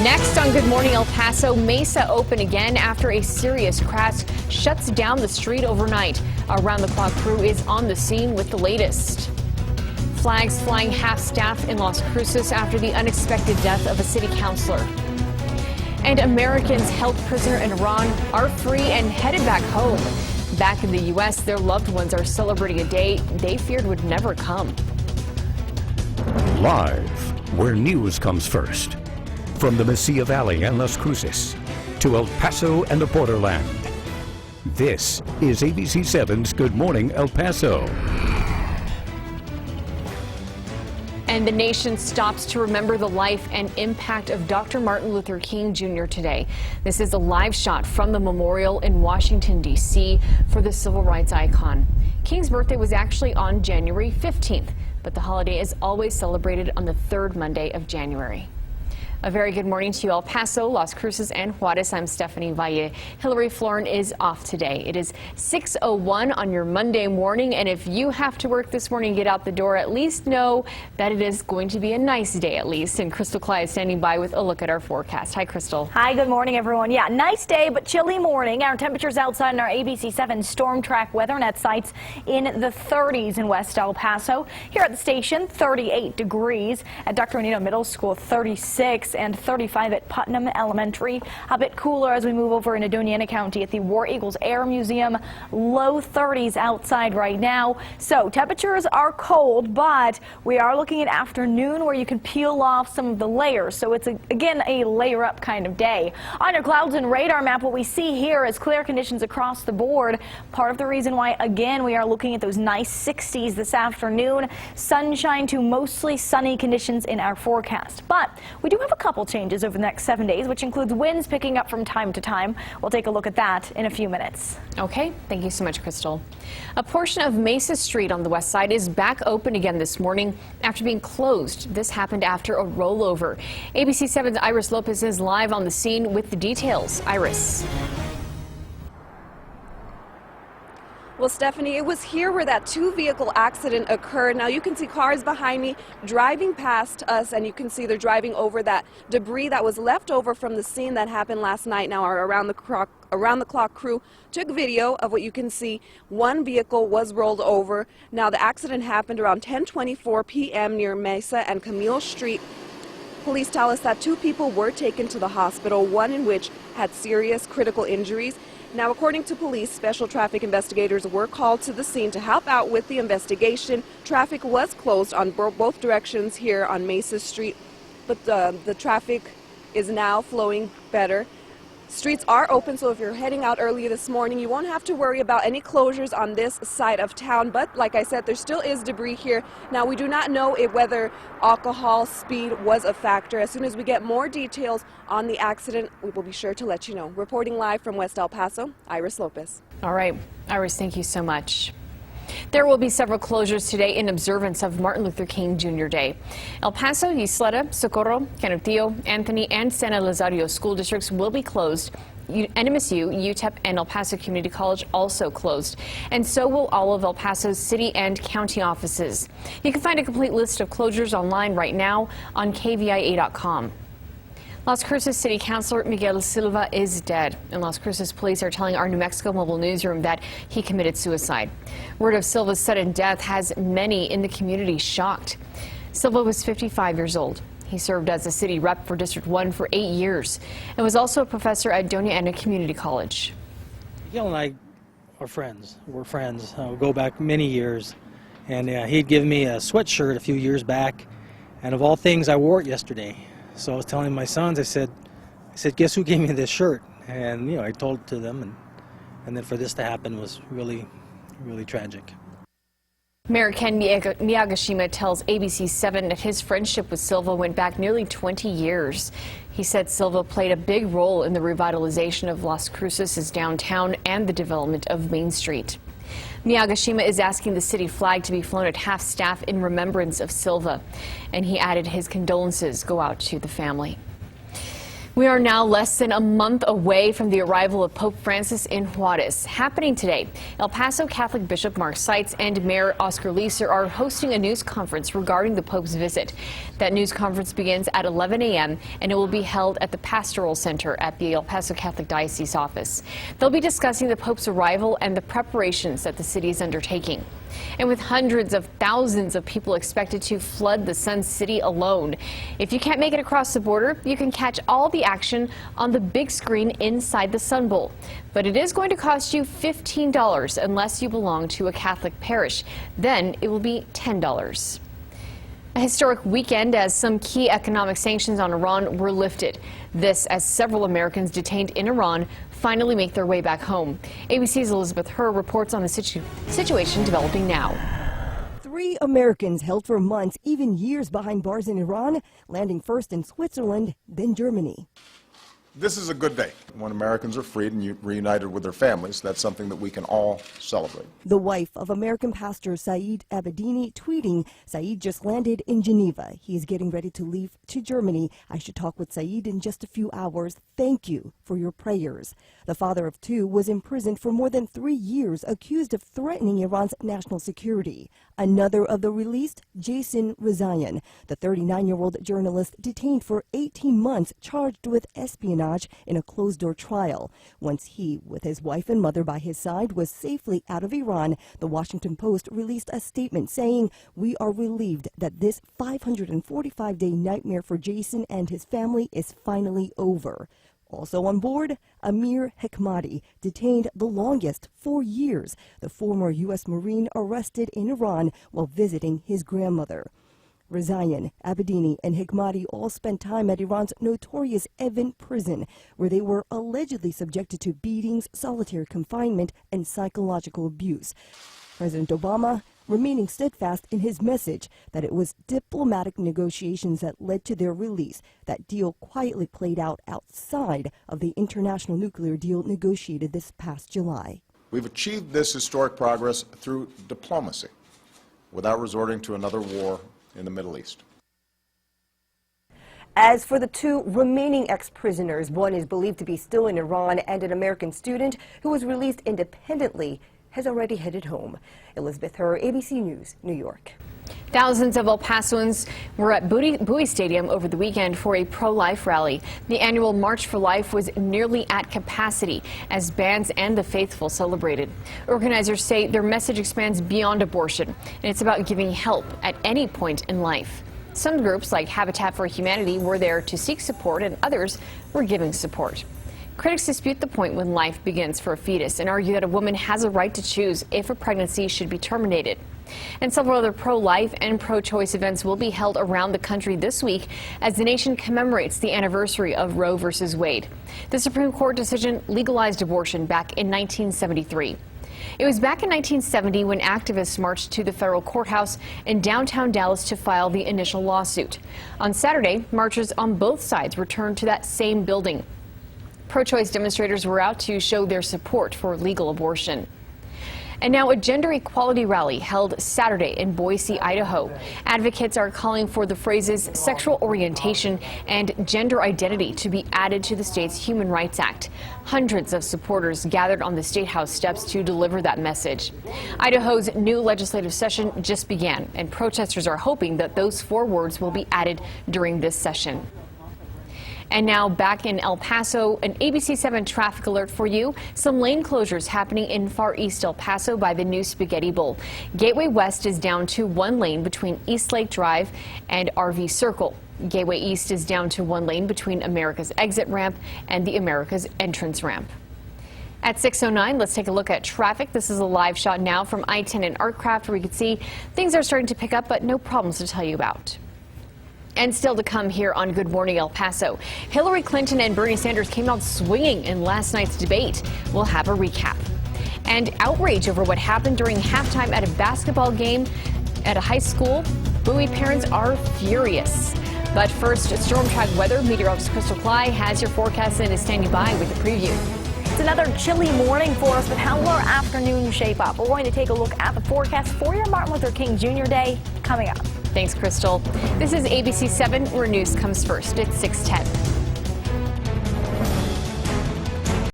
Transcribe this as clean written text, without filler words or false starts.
Next on Good Morning El Paso, Mesa open again after a serious crash shuts down the street overnight. Our round-the-clock crew is on the scene with the latest. Flags flying half-staff in Las Cruces after the unexpected death of a city councilor. And Americans held prisoner in Iran are free and headed back home. Back in the U.S., their loved ones are celebrating a day they feared would never come. Live, where news comes first. From the Mesilla Valley and Las Cruces to El Paso and the borderland. This is ABC7's Good Morning El Paso. And the nation stops to remember the life and impact of Dr. Martin Luther King Jr. today. This is a live shot from the memorial in Washington, D.C. for the civil rights icon. King's birthday was actually on January 15th, but the holiday is always celebrated on the third Monday of January. A very good morning to you, El Paso, Las Cruces, and Juarez. I'm Stephanie Valle. Hillary Florin is off today. It is 6:01 on your Monday morning, and if you have to work this morning, get out the door, at least know that it is going to be a nice day at least. And Crystal Cly is standing by with a look at our forecast. Hi, Crystal. Hi, good morning, everyone. Yeah, nice day, but chilly morning. Our temperatures outside in our ABC7 Storm Track WeatherNet sites in the 30s in West El Paso. Here at the station, 38 degrees. At Dr. Anita Middle School, 36. And 35 at Putnam Elementary. A bit cooler as we move over into Doña County at the War Eagles Air Museum. Low 30s outside right now. So temperatures are cold, but we are looking at afternoon where you can peel off some of the layers. So it's again a layer up kind of day. On your clouds and radar map, what we see here is clear conditions across the board. Part of the reason why again we are looking at those nice 60s this afternoon. Sunshine to mostly sunny conditions in our forecast. But we do have a couple changes over the next 7 days, which includes winds picking up from time to time. We'll take a look at that in a few minutes. Okay, thank you so much, Crystal. A portion of Mesa Street on the west side is back open again this morning after being closed. This happened after a rollover. ABC7's Iris Lopez is live on the scene with the details. Iris. Well, Stephanie, it was here where that two-vehicle accident occurred. Now you can see cars behind me driving past us, and you can see they're driving over that debris that was left over from the scene that happened last night. Now our around the clock crew took video of what you can see. One vehicle was rolled over. Now the accident happened around 10:24 p.m. near Mesa and Camille Street. Police tell us that two people were taken to the hospital, one in which had serious critical injuries. Now, according to police, special traffic investigators were called to the scene to help out with the investigation. Traffic was closed on both directions here on Mesa Street, but the traffic is now flowing better. Streets are open, so if you're heading out early this morning, you won't have to worry about any closures on this side of town. But like I said, there still is debris here. Now, we do not know whether alcohol, speed was a factor. As soon as we get more details on the accident, we will be sure to let you know. Reporting live from West El Paso, Iris Lopez. All right, Iris, thank you so much. There will be several closures today in observance of Martin Luther King Jr. Day. El Paso, Ysleta, Socorro, Canutillo, Anthony, and San Elizario school districts will be closed. NMSU, UTEP, and El Paso Community College also closed. And so will all of El Paso's city and county offices. You can find a complete list of closures online right now on KVIA.com. Las Cruces City Councilor Miguel Silva is dead, and Las Cruces police are telling our New Mexico Mobile Newsroom that he committed suicide. Word of Silva's sudden death has many in the community shocked. Silva was 55 years old. He served as a city rep for District 1 for 8 years and was also a professor at Doña Ana Community College. Miguel and I are friends. We're friends. We go back many years, and he'd given me a sweatshirt a few years back, and of all things, I wore it yesterday. So I was telling my sons, I said, guess who gave me this shirt? And, I told to them, and then for this to happen was really, really tragic. Mayor Ken Miyagashima tells ABC7 that his friendship with Silva went back nearly 20 years. He said Silva played a big role in the revitalization of Las Cruces' downtown and the development of Main Street. Miyagashima is asking the city flag to be flown at half-staff in remembrance of Silva, and he added his condolences go out to the family. We are now less than a month away from the arrival of Pope Francis in Juarez. Happening today, El Paso Catholic Bishop Mark Seitz and Mayor Oscar Leeser are hosting a news conference regarding the Pope's visit. That news conference begins at 11 a.m. and it will be held at the Pastoral Center at the El Paso Catholic Diocese office. They'll be discussing the Pope's arrival and the preparations that the city is undertaking. And with hundreds of thousands of people expected to flood the Sun City alone, if you can't make it across the border, you can catch all the action on the big screen inside the Sun Bowl. But it is going to cost you $15 unless you belong to a Catholic parish. Then it will be $10. A historic weekend as some key economic sanctions on Iran were lifted. This as several Americans detained in Iran finally make their way back home. ABC's Elizabeth Herr reports on the situation developing now. 3 Americans held for months, even years behind bars in Iran, landing first in Switzerland, then Germany. This is a good day. When Americans are freed and reunited with their families, that's something that we can all celebrate. The wife of American pastor Saeed Abedini tweeting, Saeed just landed in Geneva. He is getting ready to leave to Germany. I should talk with Saeed in just a few hours. Thank you for your prayers. The father of 2 was imprisoned for more than 3 years, accused of threatening Iran's national security. Another of the released, Jason Rezaian, the 39-year-old journalist detained for 18 months, charged with espionage in a closed-door trial. Once he, with his wife and mother by his side, was safely out of Iran, the Washington Post released a statement saying, "We are relieved that this 545-day nightmare for Jason and his family is finally over." Also on board, Amir Hekmati, detained the longest, 4 years, the former U.S. Marine arrested in Iran while visiting his grandmother. Rezaian, Abedini, and Hekmati all spent time at Iran's notorious Evin prison, where they were allegedly subjected to beatings, solitary confinement, and psychological abuse. President Obama remaining steadfast in his message that it was diplomatic negotiations that led to their release. That deal quietly played out outside of the international nuclear deal negotiated this past July. We've achieved this historic progress through diplomacy, without resorting to another war in the Middle East. As for the 2 remaining ex-prisoners, one is believed to be still in Iran, and an American student who was released independently has already headed home. Elizabeth Herr, ABC News, New York. Thousands of El Pasoans were at Bowie Stadium over the weekend for a pro-life rally. The annual March for Life was nearly at capacity as bands and the faithful celebrated. Organizers say their message expands beyond abortion, and it's about giving help at any point in life. Some groups, like Habitat for Humanity, were there to seek support, and others were giving support. Critics dispute the point when life begins for a fetus and argue that a woman has a right to choose if a pregnancy should be terminated. And several other pro-life and pro-choice events will be held around the country this week as the nation commemorates the anniversary of Roe v. Wade. The Supreme Court decision legalized abortion back in 1973. It was back in 1970 when activists marched to the federal courthouse in downtown Dallas to file the initial lawsuit. On Saturday, marchers on both sides returned to that same building. Pro-choice demonstrators were out to show their support for legal abortion. And now a gender equality rally held Saturday in Boise, Idaho. Advocates are calling for the phrases sexual orientation and gender identity to be added to the state's Human Rights Act. Hundreds of supporters gathered on the State House steps to deliver that message. Idaho's new legislative session just began, and protesters are hoping that those 4 words will be added during this session. And now back in El Paso, an ABC 7 traffic alert for you. Some lane closures happening in Far East El Paso by the new Spaghetti Bowl. Gateway West is down to 1 lane between East Lake Drive and RV Circle. Gateway East is down to 1 lane between America's exit ramp and the America's entrance ramp. At 6:09, let's take a look at traffic. This is a live shot now from I-10 and Artcraft, where we can see things are starting to pick up, but no problems to tell you about. And still to come here on Good Morning El Paso. Hillary Clinton and Bernie Sanders came out swinging in last night's debate. We'll have a recap. And outrage over what happened during halftime at a basketball game at a high school. Bowie parents are furious. But first, storm track weather. Meteorologist Crystal Cly has your forecast and is standing by with a preview. It's another chilly morning for us, but how will our afternoon shape up? We're going to take a look at the forecast for your Martin Luther King Jr. Day coming up. Thanks, Crystal. This is ABC 7, where news comes first. It's 6:10.